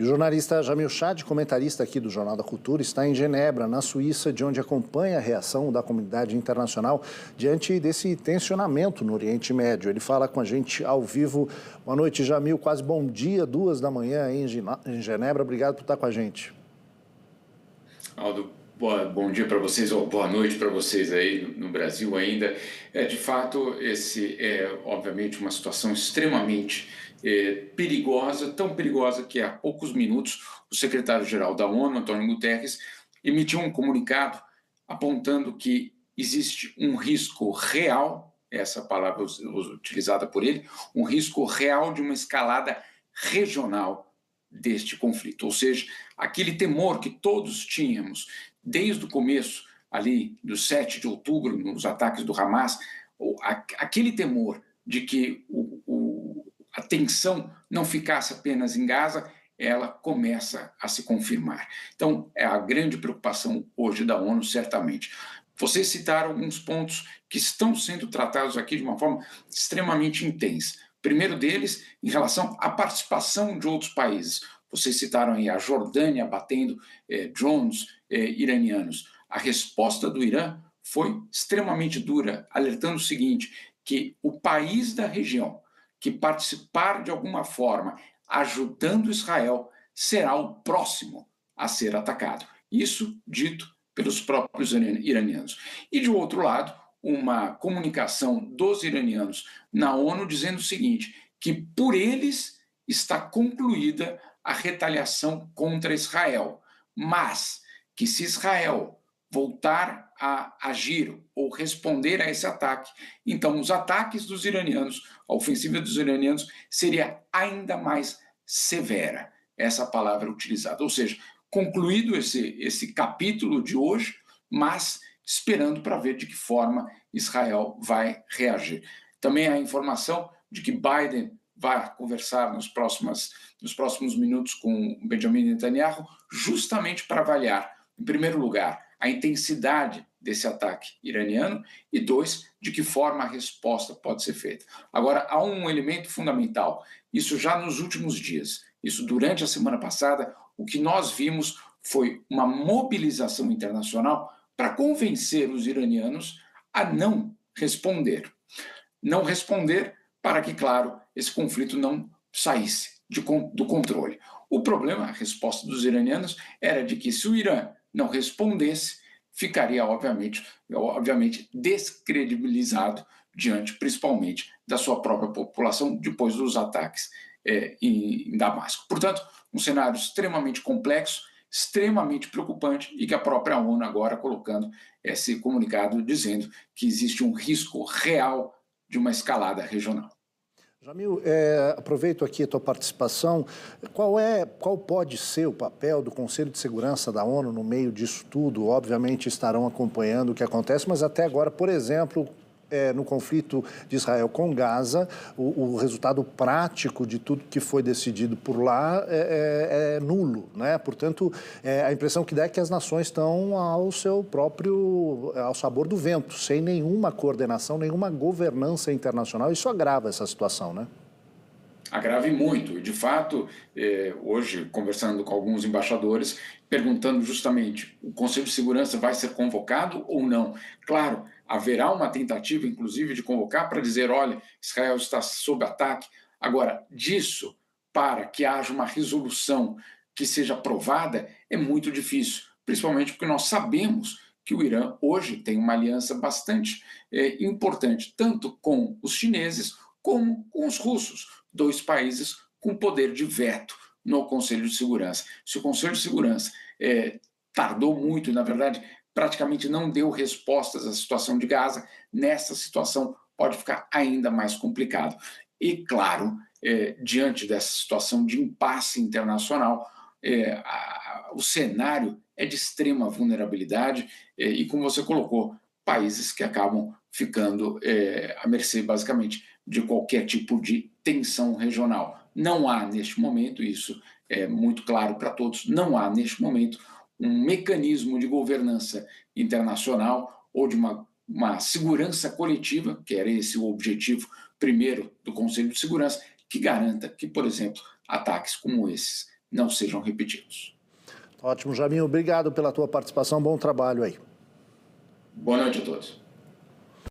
E o jornalista Jamil Chad, comentarista aqui do Jornal da Cultura, está em Genebra, na Suíça, de onde acompanha a reação da comunidade internacional diante desse tensionamento no Oriente Médio. Ele fala com a gente ao vivo. Boa noite, Jamil. Quase bom dia, 2 da manhã aí em Genebra. Obrigado por estar com a gente. Aldo, bom dia para vocês, ou boa noite para vocês aí no Brasil ainda. De fato, esse é, obviamente, uma situação extremamente perigosa, tão perigosa que há poucos minutos o secretário-geral da ONU, Antônio Guterres, emitiu um comunicado apontando que existe um risco real, essa palavra utilizada por ele, um risco real de uma escalada regional deste conflito, ou seja, aquele temor que todos tínhamos desde o começo ali do 7 de outubro, nos ataques do Hamas, aquele temor de que a tensão não ficasse apenas em Gaza, ela começa a se confirmar. Então, é a grande preocupação hoje da ONU, certamente. Vocês citaram alguns pontos que estão sendo tratados aqui de uma forma extremamente intensa. Primeiro deles, em relação à participação de outros países. Vocês citaram aí a Jordânia batendo drones iranianos. A resposta do Irã foi extremamente dura, alertando o seguinte, que o país da região que participar de alguma forma ajudando Israel será o próximo a ser atacado. Isso dito pelos próprios iranianos. E, de outro lado, uma comunicação dos iranianos na ONU dizendo o seguinte, que por eles está concluída a retaliação contra Israel, mas que se Israel voltar a agir ou responder a esse ataque, então os ataques dos iranianos, a ofensiva dos iranianos seria ainda mais severa, essa palavra utilizada. Ou seja, concluído esse capítulo de hoje, mas esperando para ver de que forma Israel vai reagir. Também há informação de que Biden vai conversar nos próximos minutos com Benjamin Netanyahu, justamente para avaliar, em primeiro lugar, a intensidade desse ataque iraniano e, 2, de que forma a resposta pode ser feita. Agora, há um elemento fundamental, isso já nos últimos dias, isso durante a semana passada, o que nós vimos foi uma mobilização internacional para convencer os iranianos a não responder. Não responder para que, claro, esse conflito não saísse do controle. O problema, a resposta dos iranianos, era de que se o Irã não respondesse, ficaria, obviamente descredibilizado diante, principalmente, da sua própria população depois dos ataques em Damasco. Portanto, um cenário extremamente complexo, extremamente preocupante e que a própria ONU agora colocando esse comunicado dizendo que existe um risco real de uma escalada regional. Jamil, aproveito aqui a tua participação. Qual pode ser o papel do Conselho de Segurança da ONU no meio disso tudo? Obviamente estarão acompanhando o que acontece, mas até agora, por exemplo, no conflito de Israel com Gaza, o resultado prático de tudo que foi decidido por lá é nulo, né? Portanto, a impressão que dá é que as nações estão ao sabor do vento, sem nenhuma coordenação, nenhuma governança internacional. Isso agrava essa situação, né? Agrave muito. E, de fato, hoje, conversando com alguns embaixadores, perguntando justamente, o Conselho de Segurança vai ser convocado ou não? Claro, haverá uma tentativa, inclusive, de convocar para dizer, olha, Israel está sob ataque. Agora, disso, para que haja uma resolução que seja aprovada, é muito difícil, principalmente porque nós sabemos que o Irã hoje tem uma aliança bastante importante, tanto com os chineses como com os russos, 2 países com poder de veto no Conselho de Segurança. Se o Conselho de Segurança tardou muito, na verdade, praticamente não deu respostas à situação de Gaza, nessa situação pode ficar ainda mais complicado. E, claro, diante dessa situação de impasse internacional, o cenário é de extrema vulnerabilidade e, como você colocou, países que acabam ficando à mercê, basicamente, de qualquer tipo de tensão regional. Não há, neste momento, isso é muito claro para todos, não há, neste momento, um mecanismo de governança internacional ou de uma segurança coletiva, que era esse o objetivo primeiro do Conselho de Segurança, que garanta que, por exemplo, ataques como esses não sejam repetidos. Ótimo, Jarbinho. Obrigado pela tua participação. Bom trabalho aí. Boa noite a todos.